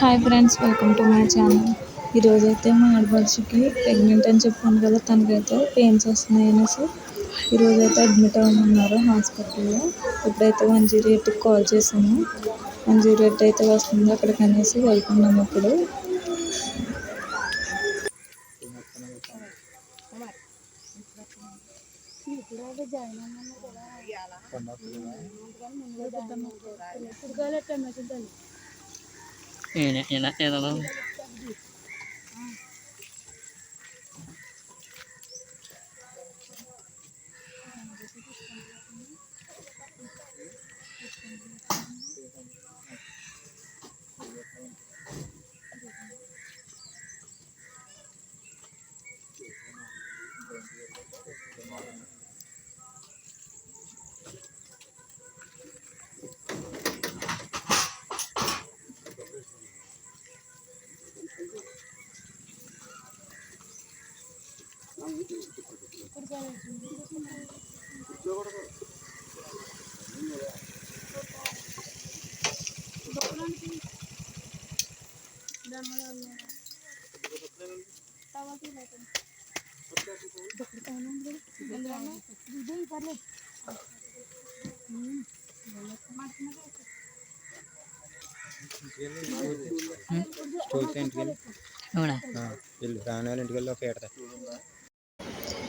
Hi friends, welcome to my channel. ఈరోజైతే మా ఆడపడుచుకి pregnant అని చెప్పాను కదా, తనకైతే పెయిన్స్ వస్తున్నాయి అనేసి ఈరోజైతే అడ్మిట్ అవ్వమన్నారు హాస్పిటల్లో. ఇప్పుడైతే 108కి కాల్ చేసాము. 108 అయితే వస్తుంది అక్కడికి అనేసి వెళ్తున్నాము ఇప్పుడు.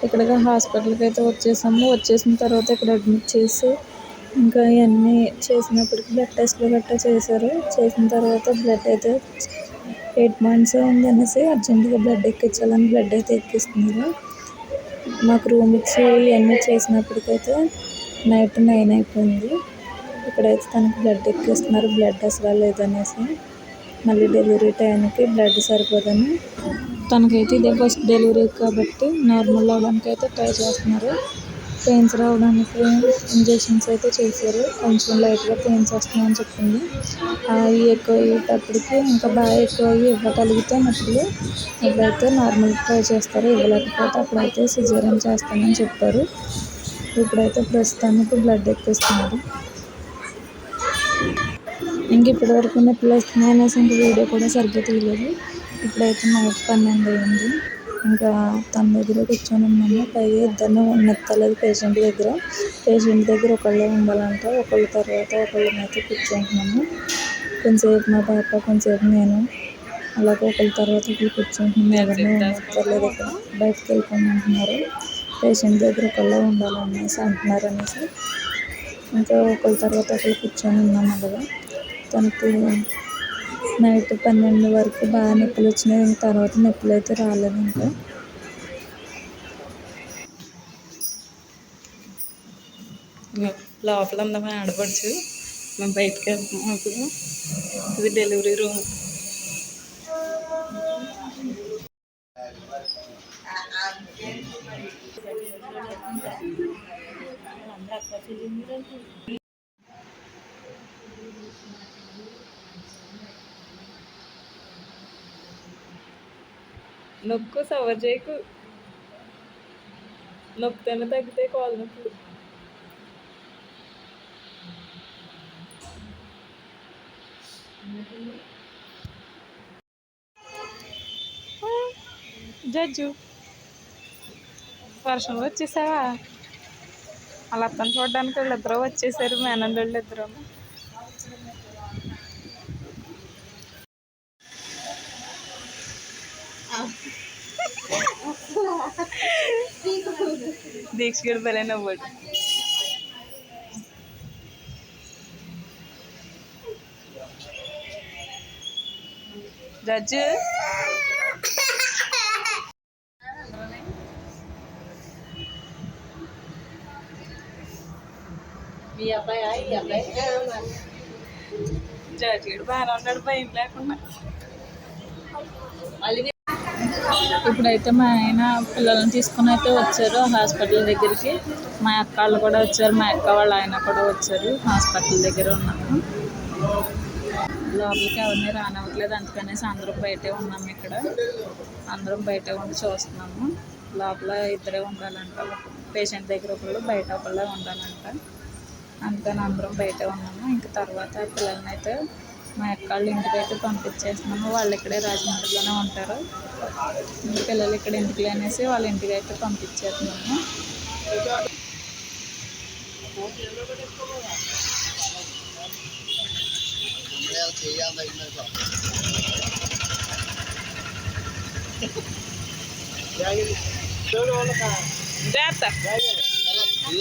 ఇక్కడ హాస్పిటల్కి అయితే వచ్చేసాము. వచ్చేసిన తర్వాత ఇక్కడ అడ్మిట్ చేసి ఇంకా ఇవన్నీ చేసినప్పటికీ బ్లడ్ టెస్ట్లు గట్టా చేశారు. చేసిన తర్వాత బ్లడ్ అయితే 8 months ఉంది అనేసి అర్జెంటుగా బ్లడ్ ఎక్కించాలని బ్లడ్ అయితే ఎక్కిస్తున్నారు. మాకు రూమ్ ఇచ్చి ఇవన్నీ చేసినప్పటికైతే నైట్ 9 అయిపోయింది. ఇక్కడైతే తనకి బ్లడ్ ఎక్కిస్తున్నారు. బ్లడ్ అసలు లేదనేసి, మళ్ళీ డెలివరీ టైంకి బ్లడ్ సరిపోదని, తనకైతే ఇదే ఫస్ట్ డెలివరీ కాబట్టి నార్మల్ అవ్వడానికి అయితే ట్రై చేస్తున్నారు. పెయిన్స్ రావడానికి ఇంజెక్షన్స్ అయితే చేశారు. కొంచెం లైట్గా పెయిన్స్ వస్తున్నాయని చెప్పింది. అవి ఎక్కువ అయ్యేటప్పటికి ఇంకా బాగా ఎక్కువ అయ్యి ఇవ్వగలిగితే నొప్పులు ఇప్పుడైతే నార్మల్ ట్రై చేస్తారు. ఇవ్వలేకపోతే అప్పుడైతే సిజేరియన్ చేస్తామని చెప్పారు. ఇప్పుడైతే ప్రస్తుతానికి బ్లడ్ ఎక్కిస్తున్నారు. ఇంక ఇప్పటి వరకు నొప్పులు వస్తున్నాయి అనేసి ఇంక వీడియో కూడా సరిగ్గా తీయలేదు. ఇప్పుడైతే నైట్ 12 అయింది. ఇంకా తన దగ్గర కూర్చొని ఉన్నాము. పైగా ఇద్దరిని నెత్తలేదు పేషెంట్ దగ్గర ఒకళ్ళే ఉండాలంట. ఒకళ్ళ తర్వాత ఒకళ్ళనైతే కూర్చుంటున్నాము. కొంచెంసేపు మా పాప, కొంచెంసేపు నేను, అలాగే ఒకళ్ళ తర్వాత ఒకళ్ళు కూర్చుంటున్నాము. ఎవరిని నెత్తలేదు. ఇక్కడ బయటకు వెళ్ళిపోమంటున్నారు. పేషెంట్ దగ్గర ఒకళ్ళే ఉండాలనేసి అంటున్నారు అనేసి ఇంకా ఒకళ్ళ తర్వాత ఒకళ్ళు కూర్చొని ఉన్నాము. అలాగా తనకి నైట్ 12 వరకు బాగా నొప్పులు వచ్చినాయి. తర్వాత నొప్పులు అయితే రాలేదు. ఇంకా లోపల ఉందా ఆడపడుచు, మేము బయటకు వెళ్తున్నాం. ఇప్పుడు ఇది డెలివరీ రూమ్. నొక్కు సవర్ చేయకు, నొక్కుతేనే తగ్గితే కాలు నొప్పులు. జడ్జు వర్షంలో వచ్చేసావా? వాళ్ళ అత్తను చూడడానికి వాళ్ళిద్దరూ వచ్చేసారు. మేనల్లోళ్ళు ఇద్దరు. దీక్ష గడి భలే నవ్వాడు. జడ్జు జడ్జిగడు బాగానే ఉన్నాడు, భయం లేకుండా. ఇప్పుడైతే మా ఆయన పిల్లల్ని తీసుకుని అయితే వచ్చారు హాస్పిటల్ దగ్గరికి. మా అక్క వాళ్ళు కూడా వచ్చారు. మా అక్క వాళ్ళ ఆయన కూడా వచ్చారు. హాస్పిటల్ దగ్గర ఉన్నాము. లోపలికి ఎవరిని రానివ్వట్లేదు. అందుకనేసి అందరం బయటే ఉన్నాము. ఇక్కడ అందరం బయటే ఉండి చూస్తున్నాము. లోపల ఇద్దరే ఉండాలంట. పేషెంట్ దగ్గర ఒకళ్ళు, బయట ఒకళ్ళే ఉండాలంట. అందుకని అందరం బయటే ఉన్నాము. ఇంక తర్వాత పిల్లల్ని అయితే మా అక్క వాళ్ళ ఇంటికి అయితే పంపించేస్తున్నాము. వాళ్ళు ఇక్కడే రాజమండ్రిలోనే ఉంటారు. పిల్లలు ఇక్కడ ఎందుకులే అనేసి వాళ్ళ ఇంటికి అయితే పంపించేస్తున్నాము.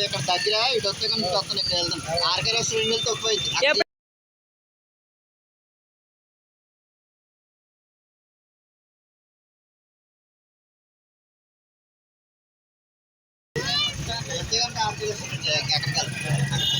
ఇక్కడ దగ్గర ఇటు వస్తే కానీ వస్తాను. ఇక్కడ వెళ్దాం. ఆర్కే రెస్టారెంట్ వెళ్తే తక్కువ. ఎక్కడికి వెళ్తాం.